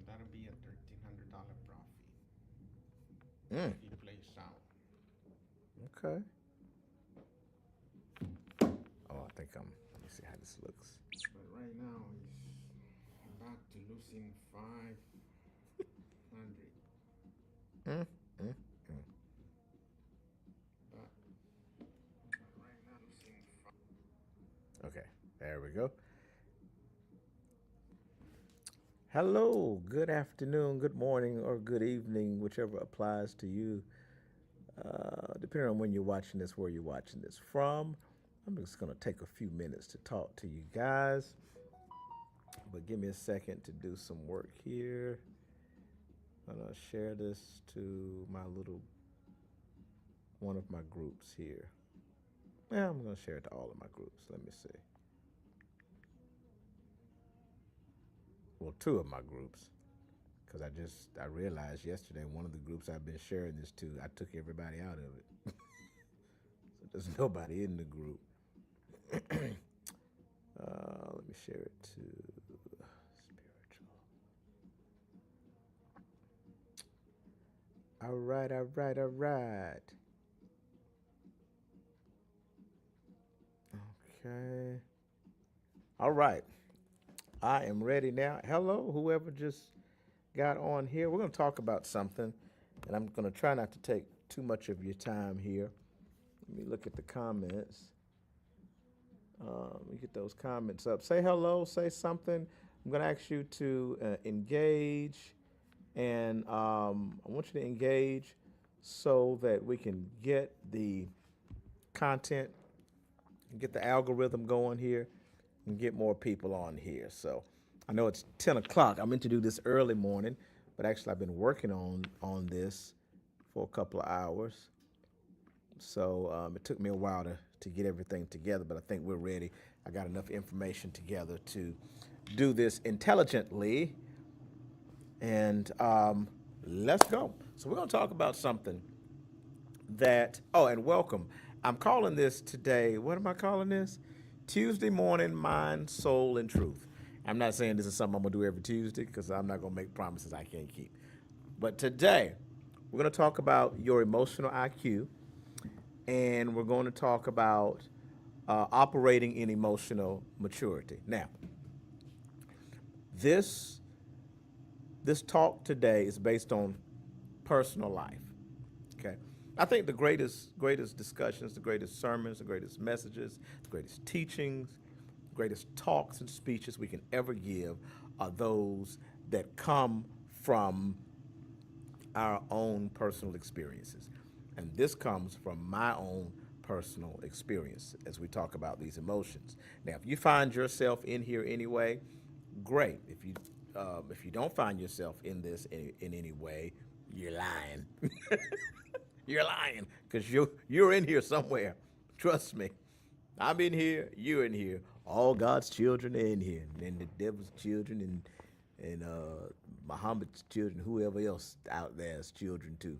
That'll be a $1,300 profit Mm, if you play sound. okay. Oh, I think I'm. Let me see how this looks. But right now he's back to losing 500. Mm, mm, mm. Okay, there we go. Hello, good afternoon, good morning, or good evening, whichever applies to you, depending on when you're watching this, where you're watching this from. I'm just going to take a few minutes to talk to you guys, but give me a second to do some work here. I'm going to share this to my little one of my groups here. Yeah, I'm going to share it to all of my groups. Let me see. Well, two of my groups, because I realized yesterday one of the groups I've been sharing this to, I took everybody out of it. So there's nobody in the group. Let me share it to spiritual. All right, all right, all right. Okay. All right. I am ready now. Hello, whoever just got on here. We're going to talk about something, and I'm going to try not to take too much of your time here. Let me look at the comments. Let me get those comments up. Say hello, say something. I'm going to ask you to engage, and I want you to engage so that we can get the content, get the algorithm going here, and get more people on here. So I know it's 10 o'clock. I meant to do this early morning, but actually I've been working on this for a couple of hours. So it took me a while to get everything together, but I think we're ready. I got enough information together to do this intelligently, and let's go. So we're going to talk about something that, oh, and welcome. I'm calling this today, what am I calling this? Tuesday morning, mind, soul, and truth. I'm not saying this is something I'm going to do every Tuesday because I'm not going to make promises I can't keep. But today, we're going to talk about your emotional IQ, and we're going to talk about operating in emotional maturity. Now, this this talk today is based on personal life. Okay, I think the greatest discussions, the greatest sermons, the greatest messages, the greatest teachings, the greatest talks and speeches we can ever give are those that come from our own personal experiences. And this comes from my own personal experience as we talk about these emotions. Now, if you find yourself in here anyway, great. If you don't find yourself in this in any way, you're lying. You're lying because you're in here somewhere. Trust me. I'm in here. You're in here. All God's children are in here, and the devil's children, and Muhammad's children, whoever else out there's children too.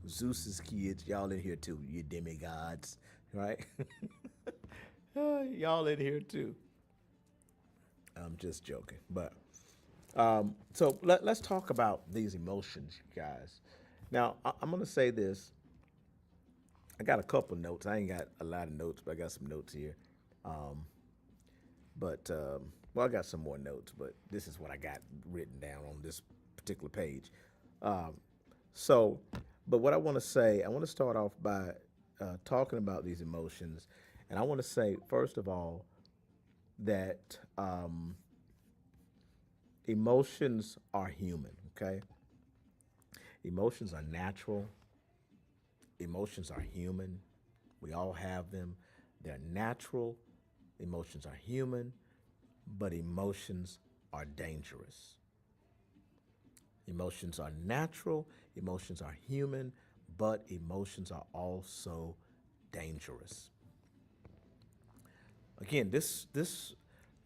Zeus's kids, y'all in here too. You demigods, right? Y'all in here too. I'm just joking, but so let's talk about these emotions, guys. Now I'm gonna say this. I got a couple notes. I ain't got a lot of notes, but I got some notes here. Um, but well, I got some more notes, but this is what I got written down on this particular page. Um, so, but what I want to say, I want to start off by talking about these emotions, and I want to say first of all that emotions are human. Okay, emotions are natural. Emotions are human. We all have them. They're natural. Emotions are human, but emotions are dangerous. Emotions are natural, emotions are human, but emotions are also dangerous. Again, this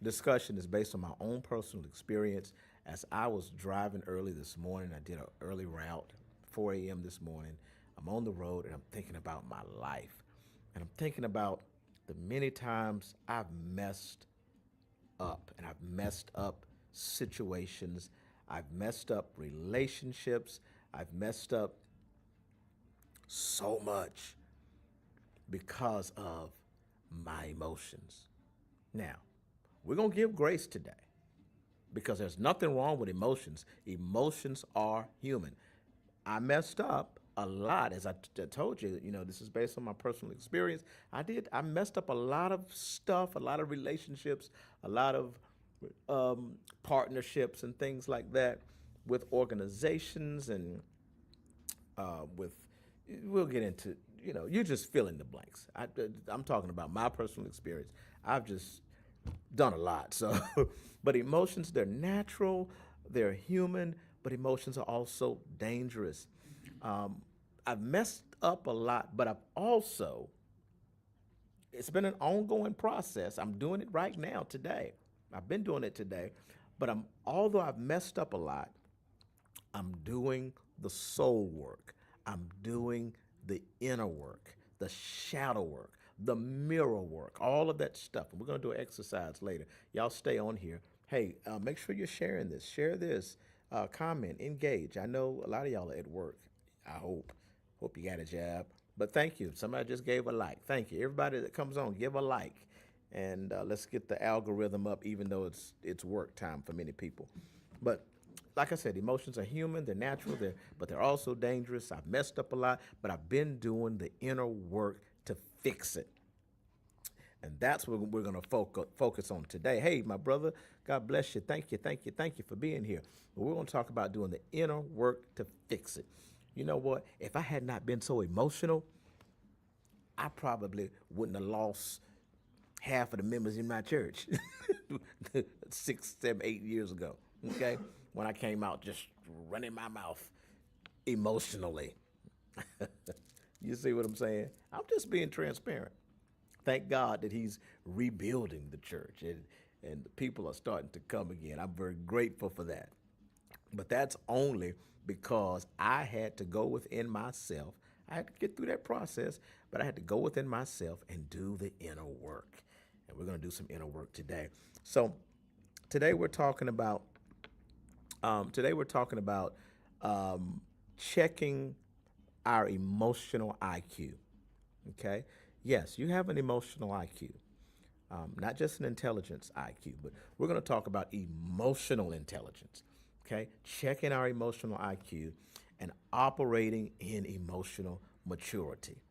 discussion is based on my own personal experience. As I was driving early this morning, I did an early route, 4 a.m. this morning. I'm on the road and I'm thinking about my life. And I'm thinking about the many times I've messed up and I've messed up situations. I've messed up relationships. I've messed up so much because of my emotions. Now, we're going to give grace today because there's nothing wrong with emotions. Emotions are human. I messed up a lot, as I told you. You know, this is based on my personal experience. I messed up a lot of stuff, a lot of relationships, a lot of partnerships and things like that with organizations and with, we'll get into, you know, you just fill in the blanks. I'm talking about my personal experience. I've just done a lot. So, but emotions, they're natural, they're human, but emotions are also dangerous. I've messed up a lot, but I've also, it's been an ongoing process. I'm doing it right now today. I've been doing it today, but although I've messed up a lot, I'm doing the soul work. I'm doing the inner work, the shadow work, the mirror work, all of that stuff. And we're going to do an exercise later. Y'all stay on here. Hey, make sure you're sharing this. Share this. Comment, engage. I know a lot of y'all are at work. I hope. Hope you got a job. But thank you. Somebody just gave a like. Thank you. Everybody that comes on, give a like. And let's get the algorithm up, even though it's work time for many people. But like I said, emotions are human, they're natural, but they're also dangerous. I've messed up a lot, but I've been doing the inner work to fix it. And that's what we're going to focus on today. Hey, my brother, God bless you. Thank you, thank you, thank you for being here. But we're going to talk about doing the inner work to fix it. You know what? If I had not been so emotional, I probably wouldn't have lost half of the members in my church 6, 7, 8 years ago. Okay, when I came out just running my mouth emotionally. You see what I'm saying? I'm just being transparent. Thank God that he's rebuilding the church and the people are starting to come again. I'm very grateful for that. But that's only because I had to go within myself. I had to get through that process, but I had to go within myself and do the inner work. And we're going to do some inner work today. So today we're talking about checking our emotional IQ. Okay? Yes, you have an emotional IQ, not just an intelligence IQ, but we're going to talk about emotional intelligence. Okay? Checking our emotional IQ and operating in emotional maturity.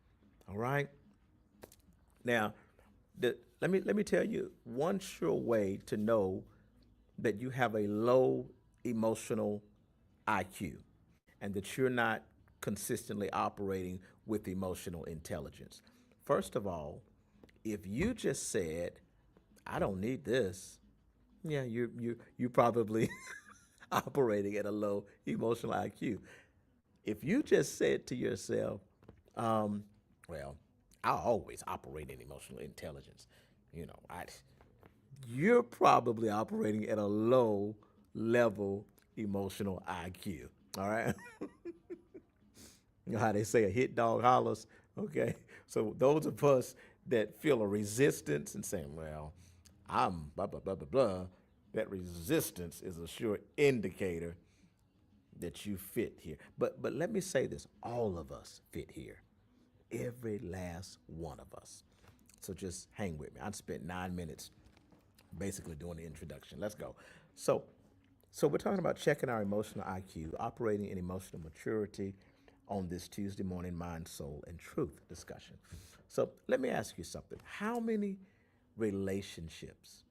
All right? Now, let me tell you one sure way to know that you have a low emotional IQ and that you're not consistently operating with emotional intelligence. First of all, if you just said, "I don't need this," yeah, you probably operating at a low emotional IQ. If you just said to yourself, "Well, I always operate in emotional intelligence," you know, you're probably operating at a low level emotional IQ. All right. You know how they say a hit dog hollers? Okay. So those of us that feel a resistance and saying, "Well, I'm blah, blah, blah, blah, blah," that resistance is a sure indicator that you fit here. But let me say this, all of us fit here. Every last one of us. So just hang with me. I spent 9 minutes basically doing the introduction. Let's go. So we're talking about checking our emotional IQ, operating in emotional maturity on this Tuesday morning Mind, Soul, and Truth discussion. So let me ask you something. How many relationships,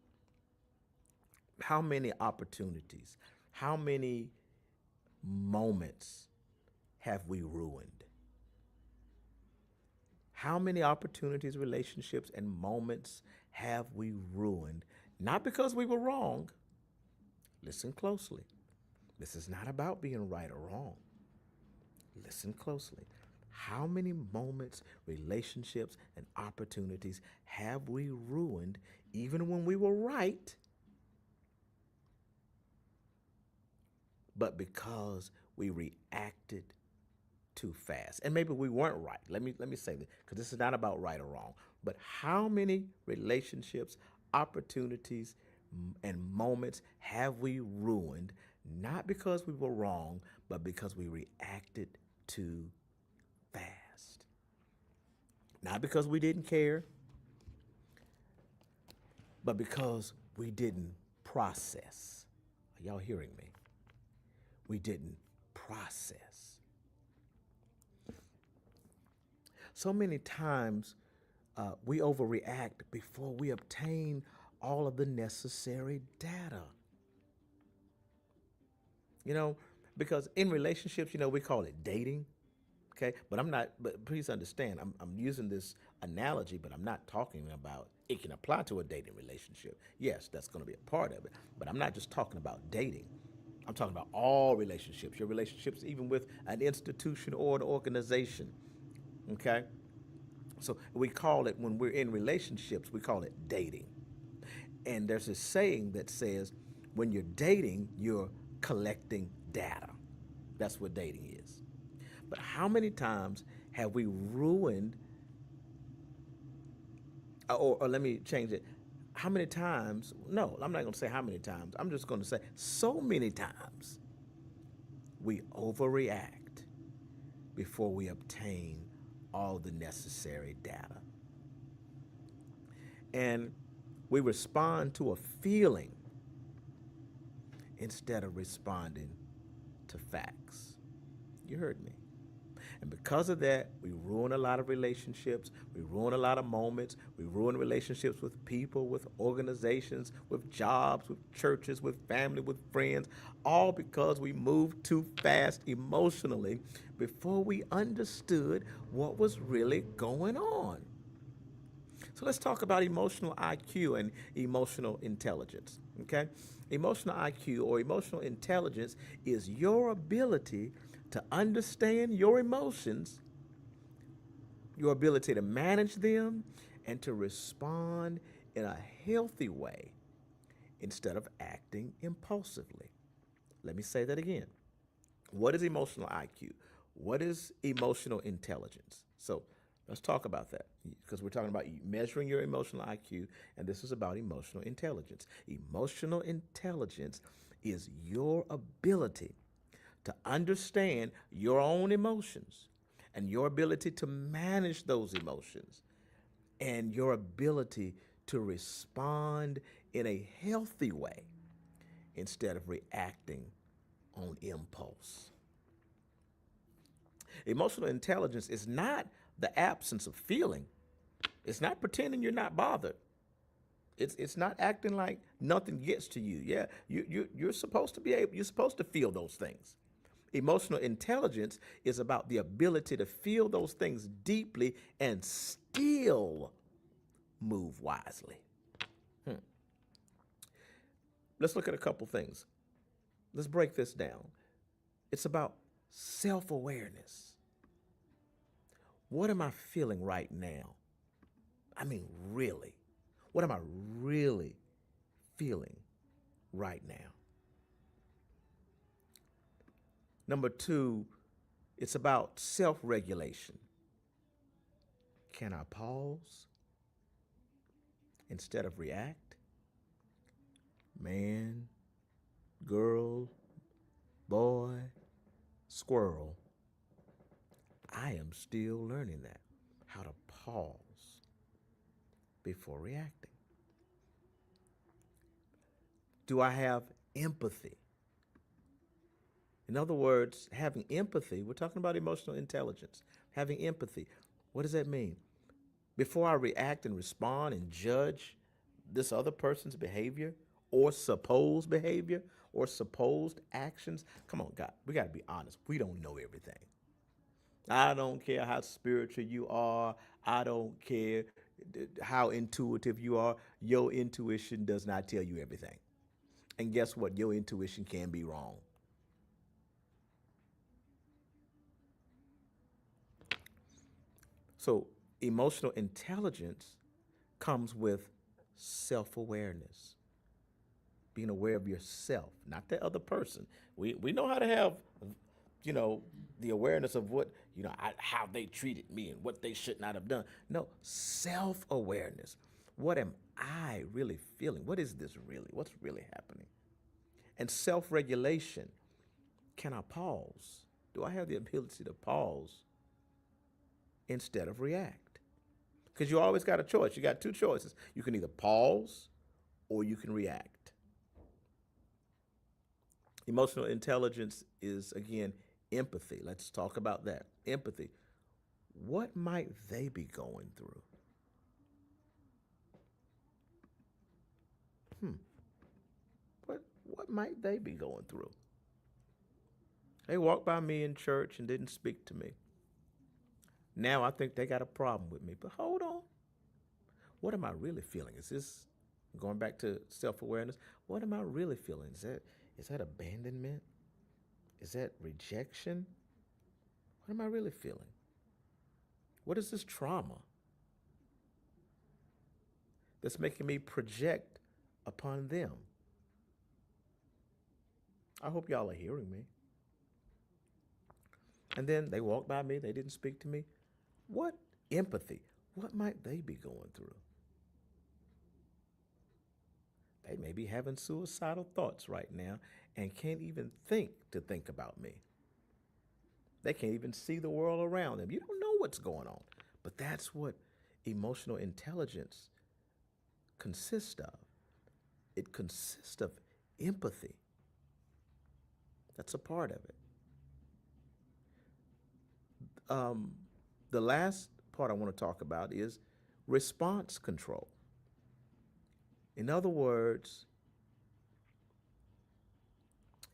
how many opportunities, how many moments have we ruined? How many opportunities, relationships, and moments have we ruined? Not because we were wrong. Listen closely. This is not about being right or wrong. Listen closely. How many moments, relationships, and opportunities have we ruined even when we were right, but because we reacted too fast? And maybe we weren't right. Let me say that, because this is not about right or wrong. But how many relationships, opportunities, and moments have we ruined not because we were wrong, but because we reacted too fast. Not because we didn't care, but because we didn't process. Are y'all hearing me? We didn't process. So many times we overreact before we obtain all of the necessary data. You know, because in relationships, we call it dating. Okay, but please understand, I'm using this analogy, but I'm not talking about it can apply to a dating relationship. Yes, that's going to be a part of it, but I'm not just talking about dating. I'm talking about all relationships, your relationships, even with an institution or an organization. Okay, so we call it, when we're in relationships, we call it dating. And there's a saying that says, when you're dating, you're collecting data. That's what dating is. But how many times have we ruined, or let me change it. How many times, no, I'm not going to say how many times. I'm just going to say so many times we overreact before we obtain all the necessary data. And we respond to a feeling instead of responding to facts. You heard me. And because of that, we ruin a lot of relationships. We ruin a lot of moments. We ruin relationships with people, with organizations, with jobs, with churches, with family, with friends, all because we moved too fast emotionally before we understood what was really going on. So let's talk about emotional IQ and emotional intelligence, okay? Emotional IQ or emotional intelligence is your ability to understand your emotions, your ability to manage them, and to respond in a healthy way instead of acting impulsively. Let me say that again. What is emotional IQ? What is emotional intelligence? So let's talk about that, because we're talking about measuring your emotional IQ, and this is about emotional intelligence. Emotional intelligence is your ability to understand your own emotions and your ability to manage those emotions and your ability to respond in a healthy way instead of reacting on impulse. Emotional intelligence is not the absence of feeling. It's not pretending you're not bothered. It's not acting like nothing gets to you. Yeah, you're supposed to you're supposed to feel those things. Emotional intelligence is about the ability to feel those things deeply and still move wisely. Let's look at a couple things. Let's break this down. It's about self-awareness. What am I feeling right now? I mean, really. What am I really feeling right now? Number two, it's about self-regulation. Can I pause instead of react? Man, girl, boy, squirrel. I am still learning that, how to pause before reacting. Do I have empathy? In other words, having empathy, we're talking about emotional intelligence. Having empathy, what does that mean? Before I react and respond and judge this other person's behavior or supposed behavior or supposed actions, come on, God, we got to be honest. We don't know everything. I don't care how spiritual you are. I don't care how intuitive you are. Your intuition does not tell you everything. And guess what? Your intuition can be wrong. So emotional intelligence comes with self-awareness, being aware of yourself, not the other person. We know how to have, the awareness of what, how they treated me and what they should not have done. No, self-awareness. What am I really feeling? What is this really? What's really happening? And self-regulation. Can I pause? Do I have the ability to pause instead of react? Because you always got a choice. You got two choices. You can either pause or you can react. Emotional intelligence is, again, empathy. Let's talk about that. Empathy. What might they be going through? What might they be going through? They walked by me in church and didn't speak to me. Now I think they got a problem with me. But hold on. What am I really feeling? Is this going back to self-awareness? What am I really feeling? Is that abandonment? Is that rejection? What am I really feeling? What is this trauma that's making me project upon them? I hope y'all are hearing me. And then they walked by me, they didn't speak to me. What empathy? What might they be going through? They may be having suicidal thoughts right now and can't even think about me. They can't even see the world around them. You don't know what's going on. But that's what emotional intelligence consists of. It consists of empathy. That's a part of it. The last part I want to talk about is response control. In other words,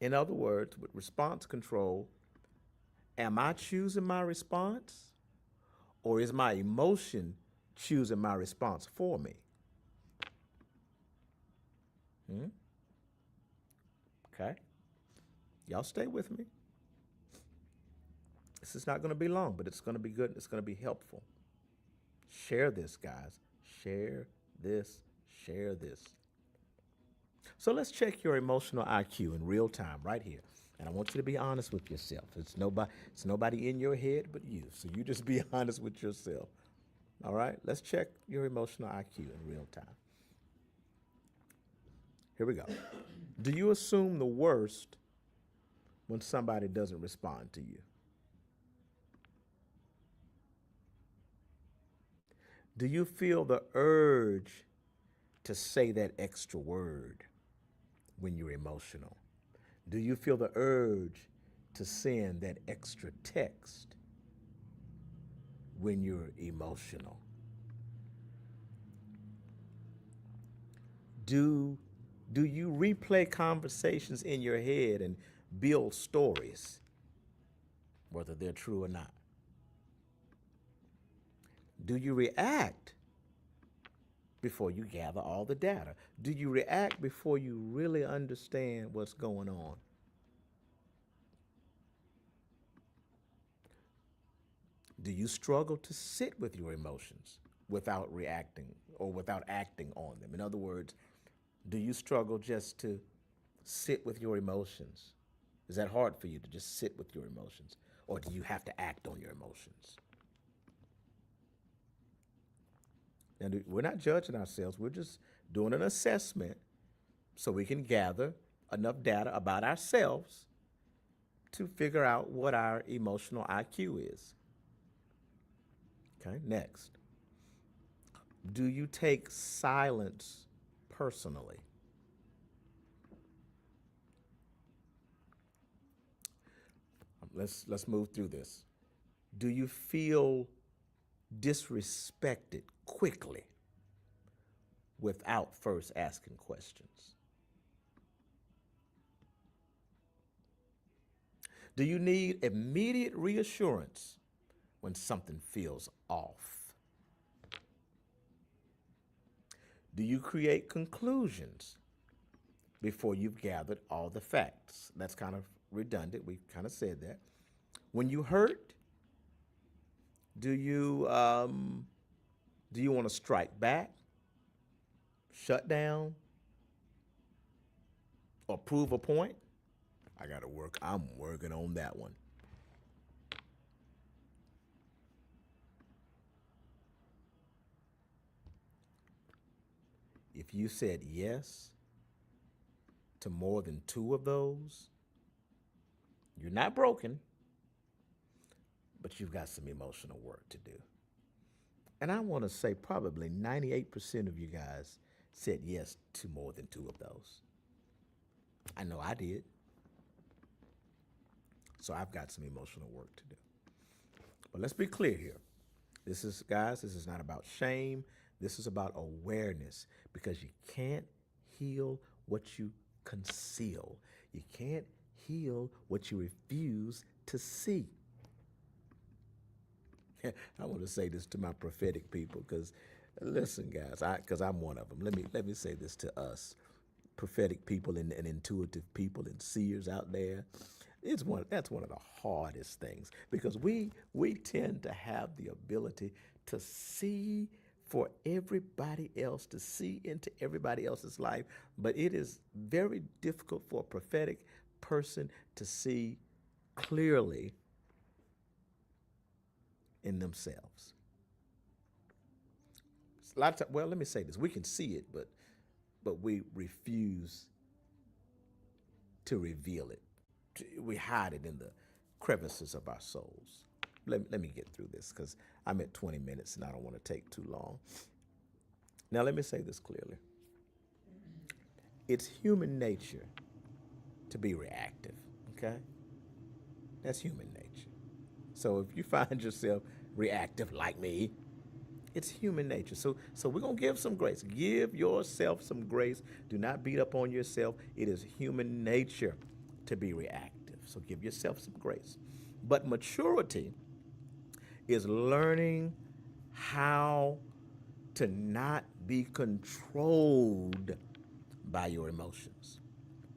with response control, am I choosing my response, or is my emotion choosing my response for me? Okay. Y'all stay with me. This is not going to be long, but it's going to be good. It's going to be helpful. Share this, guys. Share this. Share this. So let's check your emotional IQ in real time right here. And I want you to be honest with yourself. It's nobody in your head but you. So you just be honest with yourself. All right? Let's check your emotional IQ in real time. Here we go. Do you assume the worst when somebody doesn't respond to you? Do you feel the urge to say that extra word when you're emotional? Do you feel the urge to send that extra text when you're emotional? Do you replay conversations in your head and build stories, whether they're true or not? Do you react before you gather all the data? Do you react before you really understand what's going on? Do you struggle to sit with your emotions without reacting or without acting on them? In other words, do you struggle just to sit with your emotions? Is that hard for you to just sit with your emotions? Or do you have to act on your emotions? And we're not judging ourselves. We're just doing an assessment so we can gather enough data about ourselves to figure out what our emotional IQ is. Okay, next. Do you take silence personally? Let's move through this. Do you feel disrespected quickly without first asking questions? Do you need immediate reassurance when something feels off? Do you create conclusions before you've gathered all the facts? That's kind of redundant. We kind of said that. When you hurt, do you want to strike back, shut down, or prove a point? I'm working on that one. If you said yes to more than two of those, you're not broken, but you've got some emotional work to do. And I want to say probably 98% of you guys said yes to more than two of those. I know I did. So I've got some emotional work to do. But let's be clear here. Guys, this is not about shame. This is about awareness, because you can't heal what you conceal. You can't heal what you refuse to see. I want to say this to my prophetic people, because listen, guys, because I'm one of them. Let me say this to us, prophetic people and intuitive people and seers out there. That's one of the hardest things, because we tend to have the ability to see for everybody else, to see into everybody else's life, but it is very difficult for a prophetic person to see clearly in themselves. A lot of times, well, let me say this: we can see it, but we refuse to reveal it. We hide it in the crevices of our souls. Let me get through this, because I'm at 20 minutes and I don't want to take too long. Now, let me say this clearly. It's human nature to be reactive, okay? That's human nature. So if you find yourself reactive like me, it's human nature. So we're going to give some grace. Give yourself some grace. Do not beat up on yourself. It is human nature to be reactive. So give yourself some grace. But maturity is learning how to not be controlled by your emotions.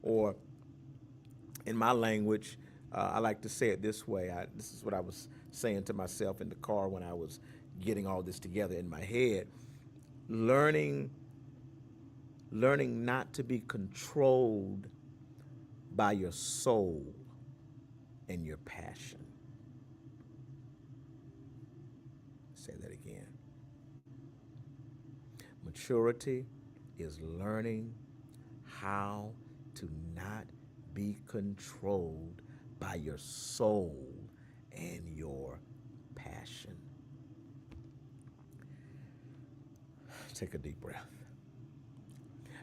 Or in my language, I like to say it this way. This is what I was saying to myself in the car when I was getting all this together in my head. Learning not to be controlled by your soul and your passion. Say that again. Maturity is learning how to not be controlled by your soul and your passion. Take a deep breath.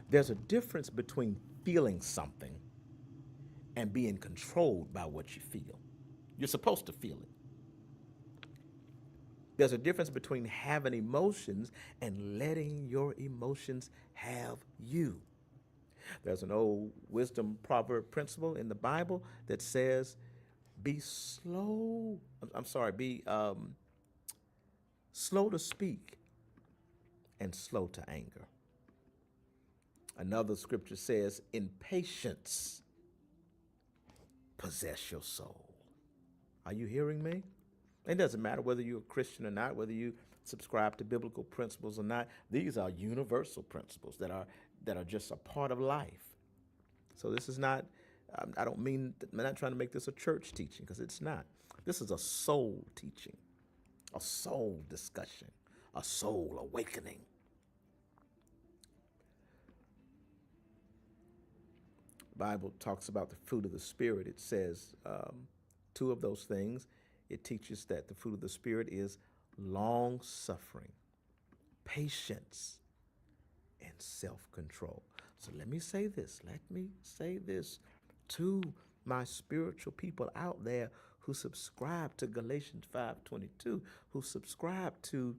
There's a difference between feeling something and being controlled by what you feel. You're supposed to feel it. There's a difference between having emotions and letting your emotions have you. There's an old wisdom proverb principle in the Bible that says, be slow to speak and slow to anger. Another scripture says, in patience, possess your soul. Are you hearing me? It doesn't matter whether you're a Christian or not, whether you subscribe to biblical principles or not. These are universal principles that are just a part of life. So this is not, I'm not trying to make this a church teaching, because it's not. This is a soul teaching, a soul discussion, a soul awakening. The Bible talks about the fruit of the Spirit. It says two of those things. It teaches that the fruit of the Spirit is long-suffering, patience, and self-control. So let me say this to my spiritual people out there who subscribe to Galatians 5:22, who subscribe to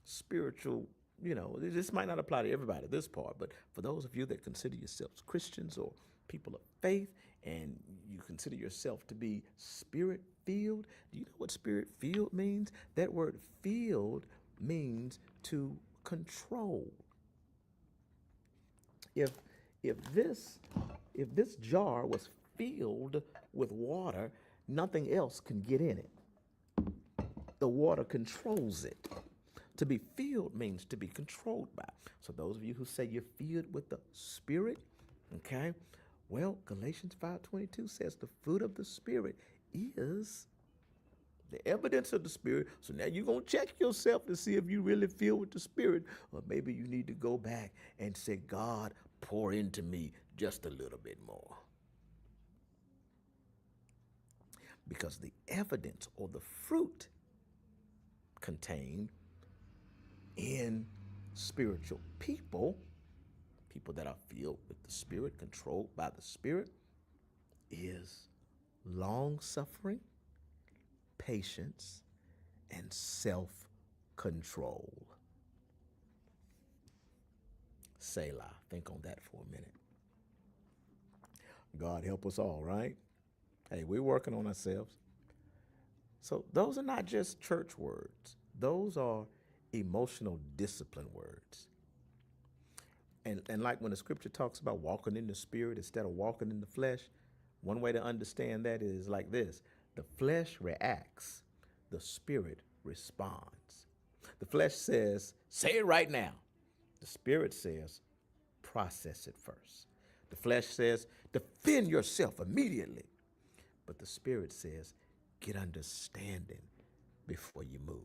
spiritual, this might not apply to everybody, this part, but for those of you that consider yourselves Christians or people of faith, and you consider yourself to be spirit-filled, do you know what spirit-filled means? That word filled means to control. If this jar was filled with water, nothing else can get in it. The water controls it. To be filled means to be controlled by. So those of you who say you're filled with the Spirit, okay, well, Galatians 5:22 says the fruit of the Spirit is The evidence of the Spirit. So now you're going to check yourself to see if you really feel with the Spirit. Or maybe you need to go back and say, God, pour into me just a little bit more. Because the evidence or the fruit contained in spiritual people, people that are filled with the Spirit, controlled by the Spirit, is long suffering, patience, and self-control. Selah. Think on that for a minute. God help us all, right? Hey, we're working on ourselves. So those are not just church words. Those are emotional discipline words. And like when the scripture talks about walking in the Spirit instead of walking in the flesh, one way to understand that is like this. The flesh reacts, the Spirit responds. The flesh says, say it right now. The Spirit says, process it first. The flesh says, defend yourself immediately. But the Spirit says, get understanding before you move.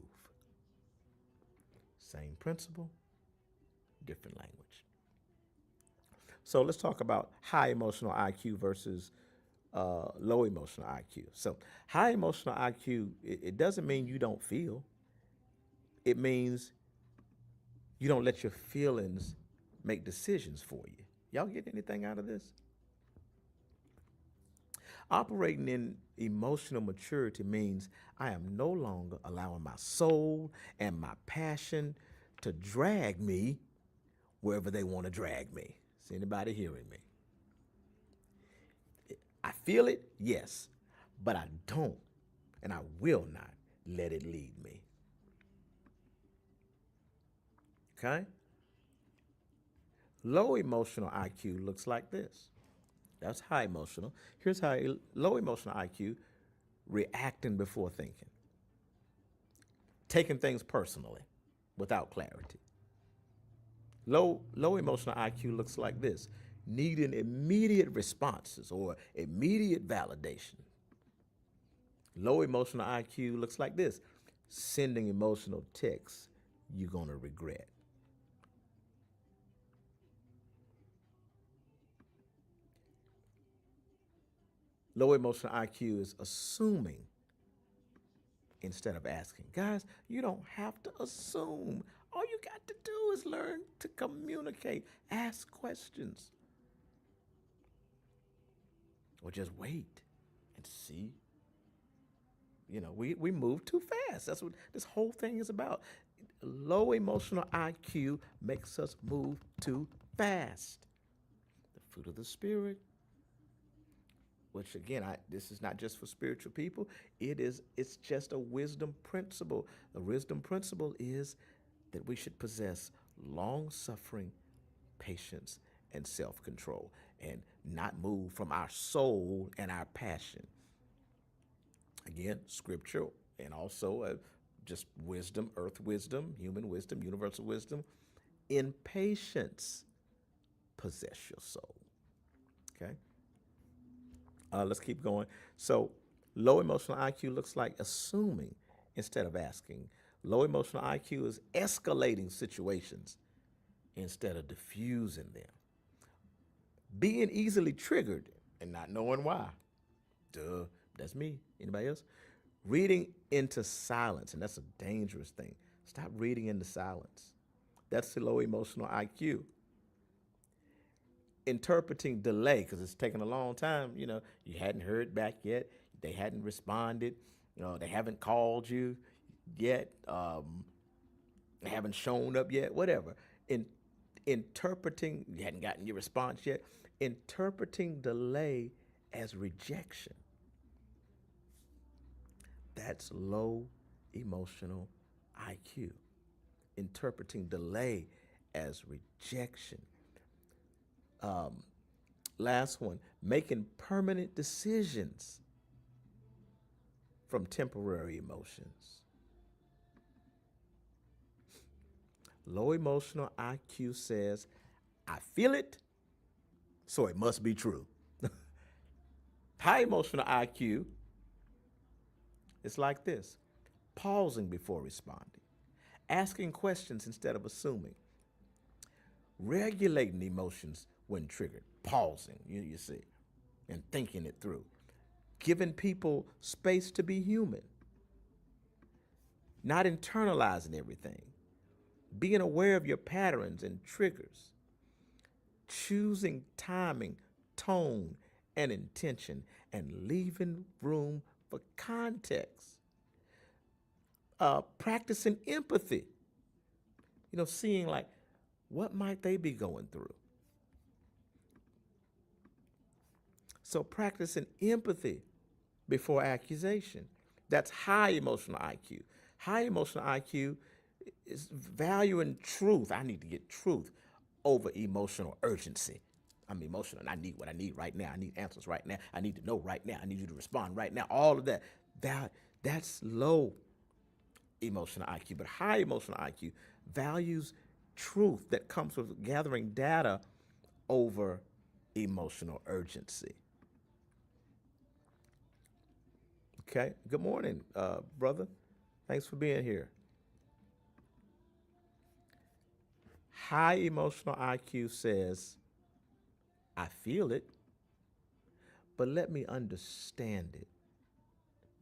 Same principle, different language. So let's talk about high emotional IQ versus low emotional IQ. So high emotional IQ, it doesn't mean you don't feel. It means you don't let your feelings make decisions for you. Y'all get anything out of this? Operating in emotional maturity means I am no longer allowing my soul and my passion to drag me wherever they want to drag me. Is anybody hearing me? I feel it, yes, but I don't, and I will not let it lead me. Okay? Low emotional IQ looks like this. That's high emotional. Here's how low emotional IQ, reacting before thinking, taking things personally without clarity. Low emotional IQ looks like this, needing immediate responses or immediate validation. Low emotional IQ looks like this, sending emotional texts you're going to regret. Low emotional IQ is assuming instead of asking. Guys, you don't have to assume. All you got to do is learn to communicate, ask questions, or just wait and see. You know, we move too fast. That's what this whole thing is about. Low emotional IQ makes us move too fast. The fruit of the Spirit, which again, this is not just for spiritual people. It's just a wisdom principle. The wisdom principle is that we should possess long-suffering, patience, and self-control, and not move from our soul and our passion. Again, scripture, and also just wisdom, earth wisdom, human wisdom, universal wisdom. In patience, possess your soul. Okay? Let's keep going. So low emotional IQ looks like assuming instead of asking. Low emotional IQ is escalating situations instead of diffusing them. Being easily triggered and not knowing why. Duh, that's me. Anybody else? Reading into silence, and that's a dangerous thing. Stop reading into silence. That's the low emotional IQ. Interpreting delay, because it's taking a long time. You know, you hadn't heard back yet. They hadn't responded. You know, they haven't called you yet. They haven't shown up yet, whatever. Interpreting, you hadn't gotten your response yet. Interpreting delay as rejection. That's low emotional IQ. Interpreting delay as rejection. Last one, making permanent decisions from temporary emotions. Low emotional IQ says, I feel it, so it must be true. High emotional IQ It's like this: pausing before responding, asking questions instead of assuming, regulating emotions when triggered, pausing, you see, and thinking it through, giving people space to be human, not internalizing everything, being aware of your patterns and triggers, choosing timing, tone, and intention, and leaving room for context. Practicing empathy, seeing like, what might they be going through? So practicing empathy before accusation. That's high emotional IQ. High emotional IQ is valuing truth. I need to get truth over emotional urgency. I'm emotional and I need what I need right now. I need answers right now. I need to know right now. I need you to respond right now. All of that. That's low emotional IQ. But high emotional IQ values truth that comes with gathering data over emotional urgency. Okay. Good morning, brother. Thanks for being here. High emotional IQ says, I feel it, but let me understand it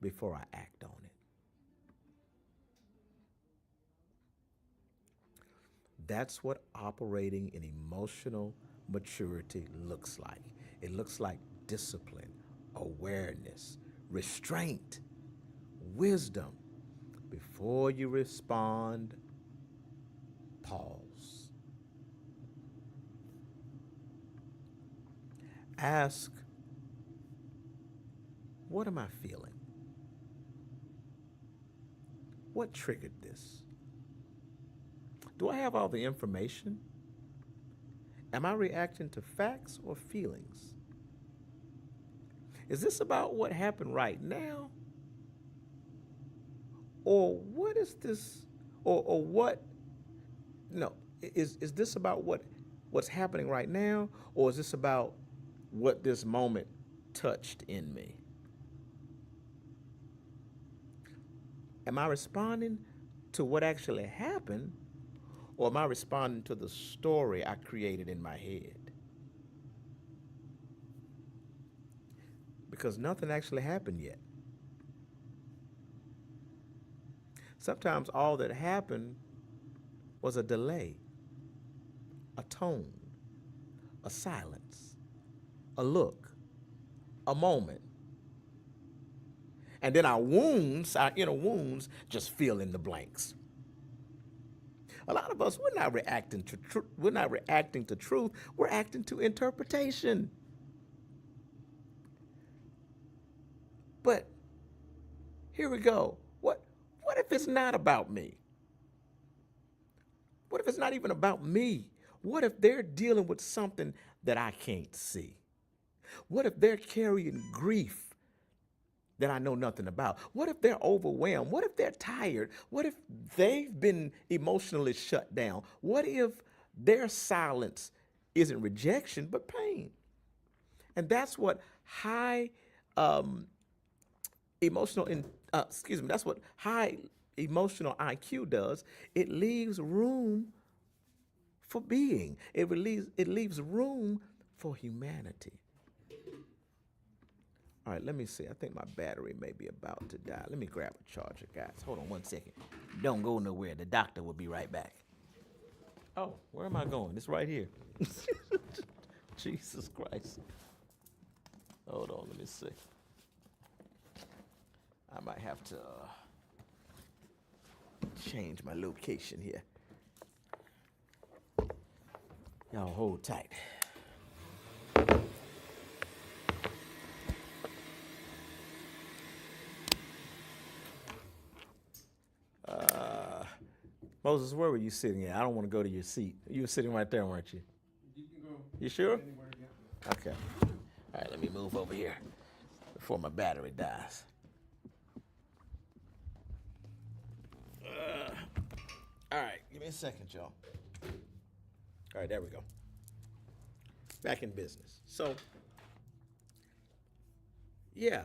before I act on it. That's what operating in emotional maturity looks like. It looks like discipline, awareness, restraint, wisdom. Before you respond, pause. Ask, what am I feeling? What triggered this? Do I have all the information? Am I reacting to facts or feelings? Is this about what happened right now? Or what is this, or what, no, is this about what's happening right now? Or is this about what this moment touched in me? Am I responding to what actually happened? Or am I responding to the story I created in my head? Because nothing actually happened yet. Sometimes all that happened was a delay, a tone, a silence, a look, a moment. And then our wounds, our inner wounds, just fill in the blanks. A lot of us, we're not reacting to truth. We're acting to interpretation. But here we go. What if it's not about me? What if it's not even about me? What if they're dealing with something that I can't see? What if they're carrying grief that I know nothing about? What if they're overwhelmed? What if they're tired? What if they've been emotionally shut down? What if their silence isn't rejection but pain? And that's what that's what high emotional IQ does. It leaves room for being. It leaves room for humanity. All right, let me see. I think my battery may be about to die. Let me grab a charger, guys. Hold on 1 second. Don't go nowhere. The doctor will be right back. Oh, where am I going? It's right here. Jesus Christ. Hold on, let me see. I might have to change my location here. Y'all hold tight. Moses, where were you sitting at? I don't want to go to your seat. You were sitting right there, weren't you? You can go. You sure? Anywhere, yeah. Okay. All right, let me move over here before my battery dies. All right, give me a second, y'all. All right, there we go. Back in business. So, yeah,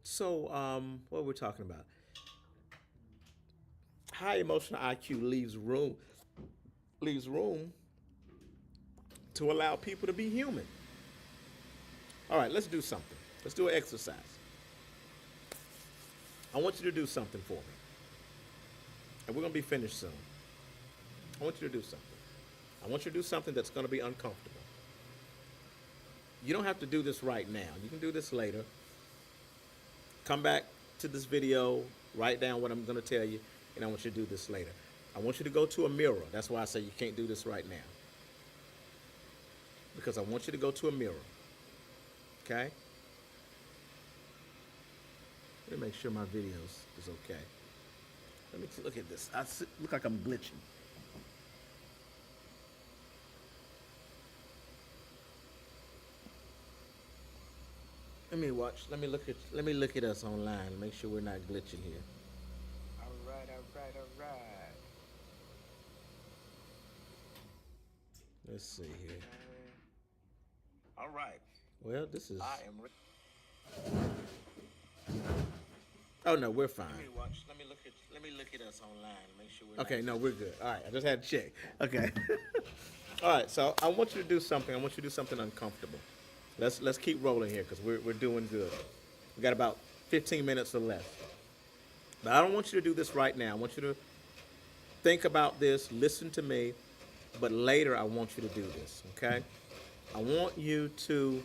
So, what we're talking about? High emotional IQ leaves room to allow people to be human. All right, let's do something. Let's do an exercise. I want you to do something for me, and we're gonna be finished soon. I want you to do something. I want you to do something that's gonna be uncomfortable. You don't have to do this right now. You can do this later. Come back to this video, write down what I'm gonna tell you, and I want you to do this later. I want you to go to a mirror. That's why I say you can't do this right now. Because I want you to go to a mirror. Okay? Let me make sure my videos is okay. Let me look at this. Look like I'm glitching. Let me watch. Let me look at us online. Make sure we're not glitching here. All right, all right, all right. Let's see here. All right. Well, this is. I am. Oh no, we're fine. Let me watch. Let me look at us online. Make sure we're. Okay, no, we're good. All right, I just had to check. Okay. All right, so I want you to do something. I want you to do something uncomfortable. Let's keep rolling here because we're doing good. We got about 15 minutes or less. But I don't want you to do this right now. I want you to think about this, listen to me, but later I want you to do this, okay? I want you to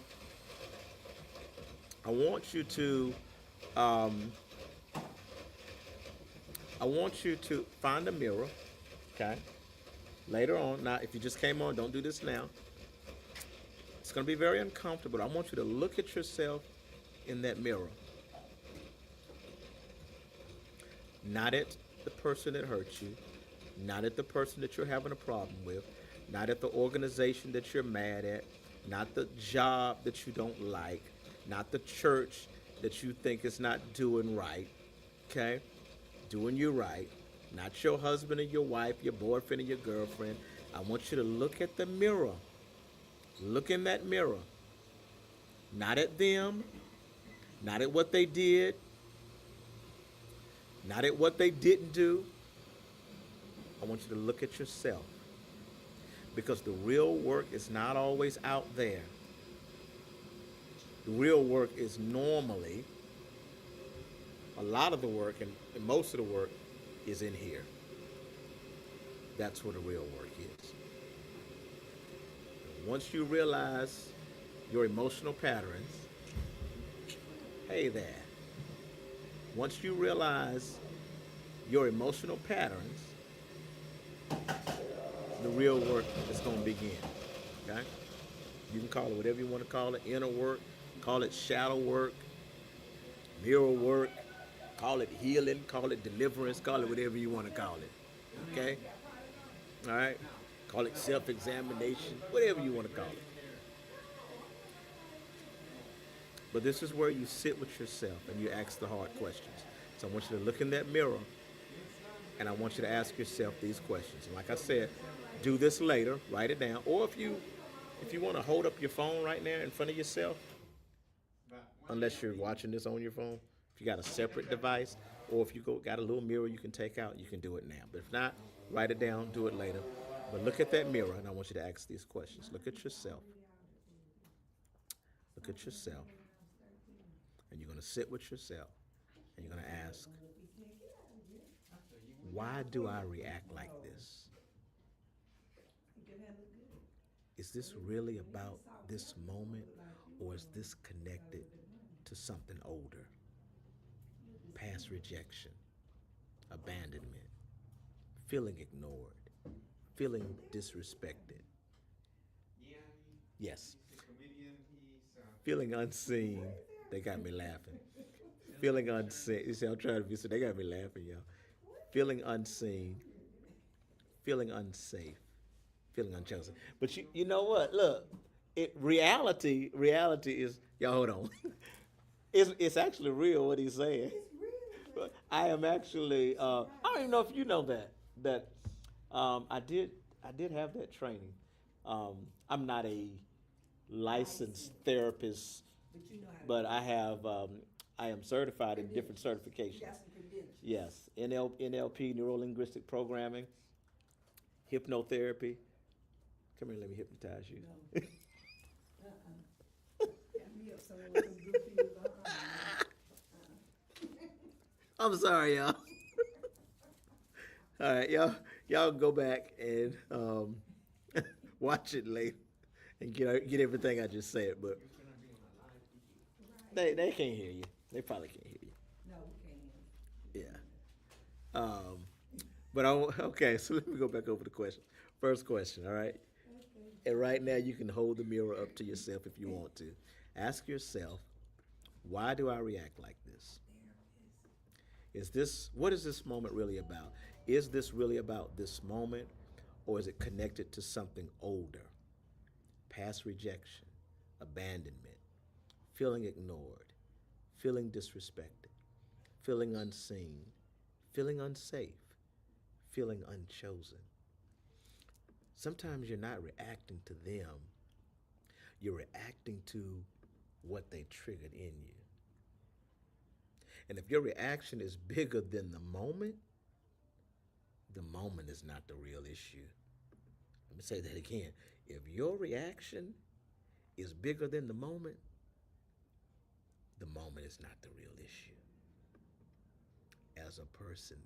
um, I want you to find a mirror, okay? Later on. Now, if you just came on, don't do this now. It's going to be very uncomfortable. I want you to look at yourself in that mirror. Not at the person that hurt you, not at the person that you're having a problem with, not at the organization that you're mad at, not the job that you don't like, not the church that you think is not doing right, okay? Doing you right, not your husband or your wife, your boyfriend or your girlfriend. I want you to look at the mirror. Look in that mirror. Not at them, not at what they did, not at what they didn't do. I want you to look at yourself. Because the real work is not always out there. The real work is normally, a lot of the work and most of the work is in here. That's where the real work is. Once you realize your emotional patterns, hey there. Once you realize your emotional patterns, the real work is going to begin. Okay? You can call it whatever you want to call it, inner work, call it shadow work, mirror work, call it healing, call it deliverance, call it whatever you want to call it. Okay? All right? Call it self-examination, whatever you want to call it. But this is where you sit with yourself and you ask the hard questions. So I want you to look in that mirror and I want you to ask yourself these questions. And like I said, do this later, write it down. Or if you want to hold up your phone right now in front of yourself, unless you're watching this on your phone, if you got a separate device, or if you got a little mirror you can take out, you can do it now. But if not, write it down, do it later. But look at that mirror and I want you to ask these questions. Look at yourself. Look at yourself. And you're going to sit with yourself and you're going to ask, why do I react like this? Is this really about this moment, or is this connected to something older? Past rejection, abandonment, feeling ignored, feeling disrespected. Yes. Feeling unseen. They got me laughing. Feeling unseen. You see, I'm trying to be, so they got me laughing, y'all. Feeling unseen. Feeling unsafe. Feeling unchosen. But you know what? Look, reality is, y'all hold on. It's actually real what he's saying. But I am actually, I don't even know if you know that I did have that training. I'm not a licensed therapist, but I have I am certified in different certifications. You got some credentials. Yes, NLP, neuro linguistic programming, hypnotherapy. Come here, let me hypnotize you. No. Got me up somewhere with some good feelings. I'm sorry, y'all. All right, y'all go back and watch it later and get everything I just said. But they can't hear you. They probably can't hear you. No, we can't. Yeah. But okay. So let me go back over the question. First question. All right. And right now you can hold the mirror up to yourself if you want to. Ask yourself, why do I react like this? What is this moment really about? Is this really about this moment, or is it connected to something older? Past rejection, abandonment, feeling ignored, feeling disrespected, feeling unseen, feeling unsafe, feeling unchosen. Sometimes you're not reacting to them, you're reacting to what they triggered in you. And if your reaction is bigger than the moment is not the real issue. Let me say that again. If your reaction is bigger than the moment is not the real issue. As a person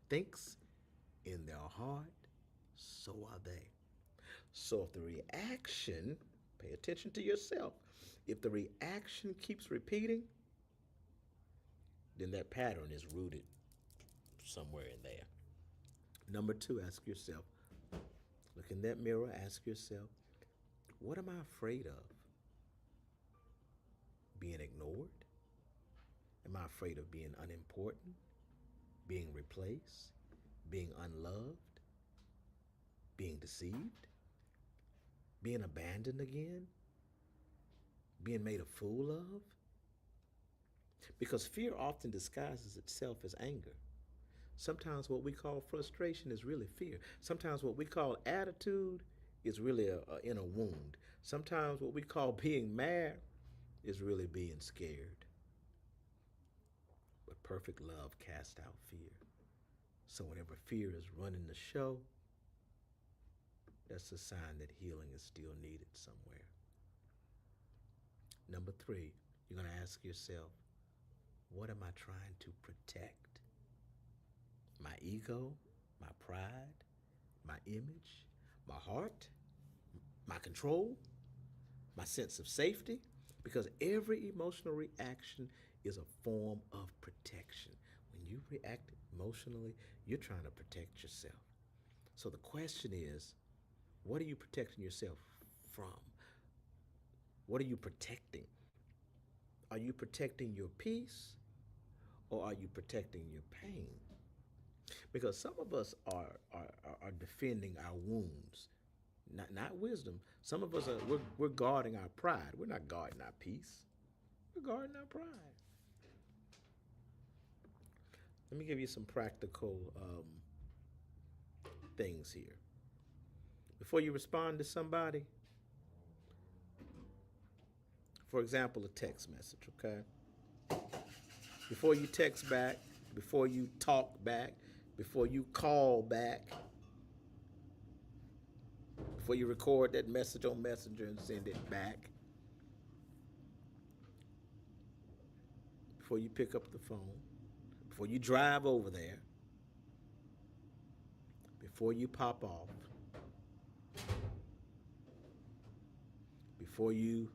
thinks in their heart, so are they. So if the reaction, pay attention to yourself, if the reaction keeps repeating, then that pattern is rooted somewhere in there. Number 2, ask yourself, look in that mirror, ask yourself, what am I afraid of? Being ignored? Am I afraid of being unimportant? Being replaced? Being unloved? Being deceived? Being abandoned again? Being made a fool of? Because fear often disguises itself as anger. Sometimes what we call frustration is really fear. Sometimes what we call attitude is really an inner wound. Sometimes what we call being mad is really being scared. But perfect love casts out fear. So whenever fear is running the show, that's a sign that healing is still needed somewhere. Number 3, you're going to ask yourself, what am I trying to protect? My ego, my pride, my image, my heart, my control, my sense of safety? Because every emotional reaction is a form of protection. When you react emotionally, you're trying to protect yourself. So the question is, what are you protecting yourself from? What are you protecting? Are you protecting your peace, or are you protecting your pain? Because some of us are defending our wounds, not wisdom. Some of us we're guarding our pride. We're not guarding our peace. We're guarding our pride. Let me give you some practical things here. Before you respond to somebody, for example, a text message, okay? Before you text back, before you talk back, before you call back, before you record that message on Messenger and send it back, before you pick up the phone, before you drive over there, before you pop off, before you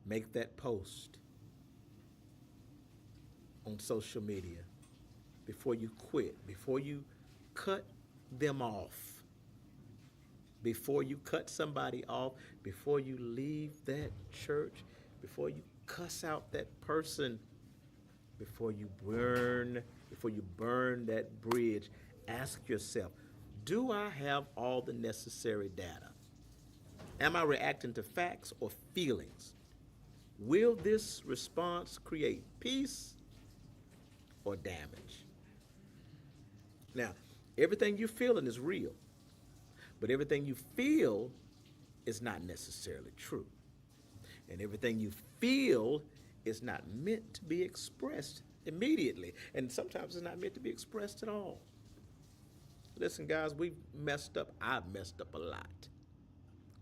make that post on social media, before you quit, before you cut them off, before you cut somebody off, before you leave that church, before you cuss out that person, before you burn that bridge, ask yourself, do I have all the necessary data? Am I reacting to facts or feelings? Will this response create peace or damage? Now, everything you're feeling is real, but everything you feel is not necessarily true. And everything you feel It's not meant to be expressed immediately, and sometimes it's not meant to be expressed at all. Listen, guys, we've messed up. I've messed up a lot.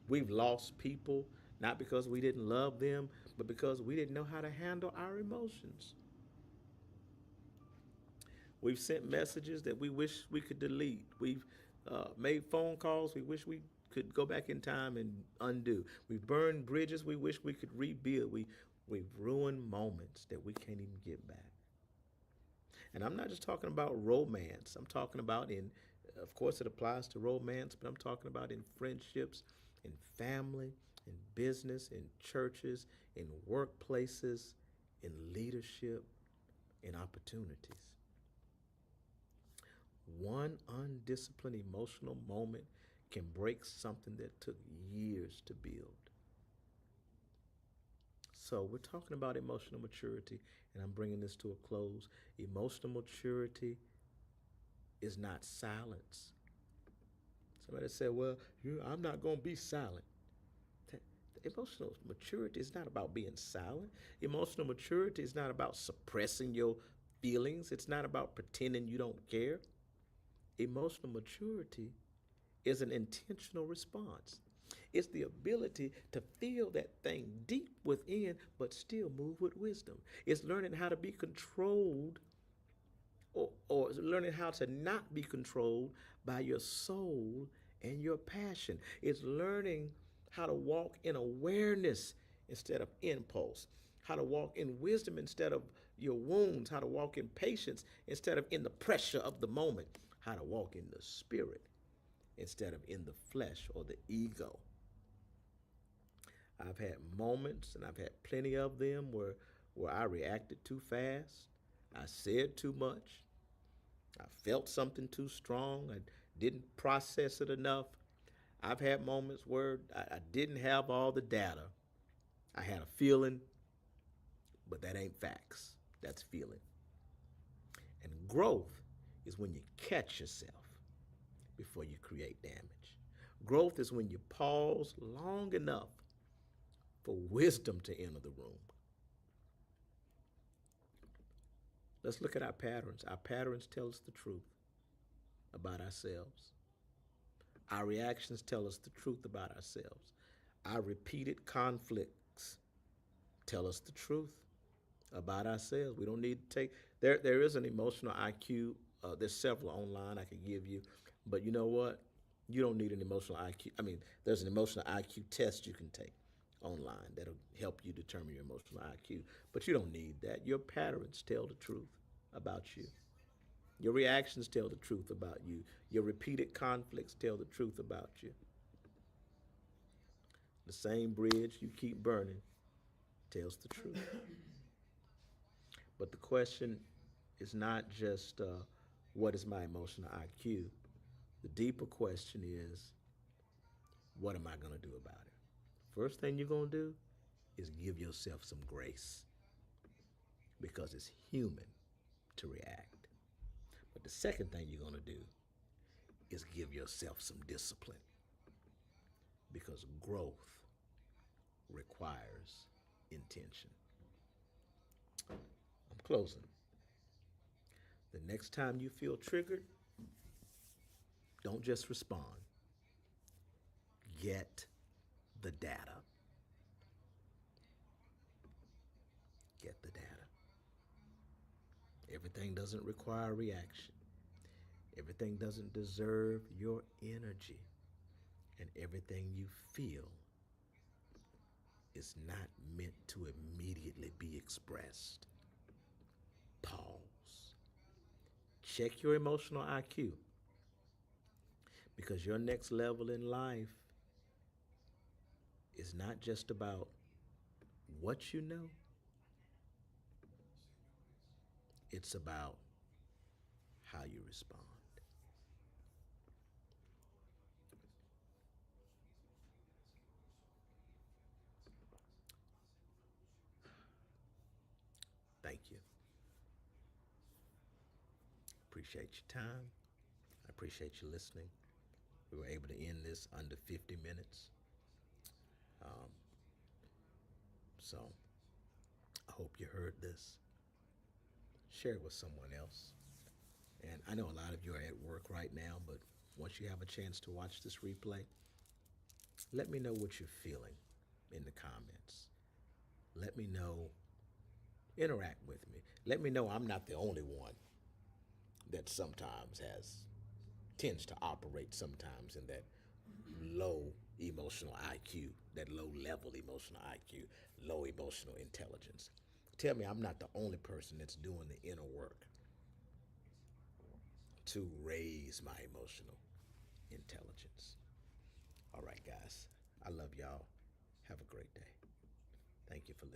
We've lost people not because we didn't love them, but because we didn't know how to handle our emotions. We've sent messages that we wish we could delete. We've made phone calls we wish we could go back in time and undo. We've burned bridges we wish we could rebuild. We've ruined moments that we can't even get back. And I'm not just talking about romance. I'm talking about of course, it applies to romance, but I'm talking about in friendships, in family, in business, in churches, in workplaces, in leadership, in opportunities. One undisciplined emotional moment can break something that took years to build. So we're talking about emotional maturity, and I'm bringing this to a close. Emotional maturity is not silence. Somebody said, well, I'm not going to be silent. Emotional maturity is not about being silent. Emotional maturity is not about suppressing your feelings. It's not about pretending you don't care. Emotional maturity is an intentional response. It's the ability to feel that thing deep within, but still move with wisdom. It's learning how to be controlled or learning how to not be controlled by your soul and your passion. It's learning how to walk in awareness instead of impulse, how to walk in wisdom instead of your wounds, how to walk in patience instead of in the pressure of the moment, how to walk in the spirit instead of in the flesh or the ego. I've had moments, and I've had plenty of them, where I reacted too fast, I said too much, I felt something too strong, I didn't process it enough. I've had moments where I didn't have all the data. I had a feeling, but that ain't facts. That's feeling. And growth is when you catch yourself before you create damage. Growth is when you pause long enough for wisdom to enter the room. Let's look at our patterns. Our patterns tell us the truth about ourselves. Our reactions tell us the truth about ourselves. Our repeated conflicts tell us the truth about ourselves. We don't need to take, there is an emotional IQ. There's several online I could give you, but you know what? You don't need an emotional IQ. I mean, there's an emotional IQ test you can take online that'll help you determine your emotional IQ, but you don't need that. Your patterns tell the truth about you. Your reactions tell the truth about you. Your repeated conflicts tell the truth about you. The same bridge you keep burning tells the truth. But the question is not just what is my emotional IQ? The deeper question is, what am I going to do about it? First thing you're going to do is give yourself some grace, because it's human to react. But the second thing you're going to do is give yourself some discipline, because growth requires intention. I'm closing. The next time you feel triggered, don't just respond. Get the data. Get the data. Everything doesn't require a reaction. Everything doesn't deserve your energy. And everything you feel is not meant to immediately be expressed. Pause. Check your emotional IQ, because your next level in life is not just about what you know, it's about how you respond. Thank you. Appreciate your time. I appreciate you listening. We were able to end this under 50 minutes. So I hope you heard this. Share it with someone else. And I know a lot of you are at work right now, but once you have a chance to watch this replay, let me know what you're feeling in the comments. Let me know, interact with me. Let me know I'm not the only one that sometimes tends to operate sometimes in that low emotional IQ, that low level emotional IQ, low emotional intelligence. Tell me I'm not the only person that's doing the inner work to raise my emotional intelligence. All right, guys. I love y'all. Have a great day. Thank you for listening.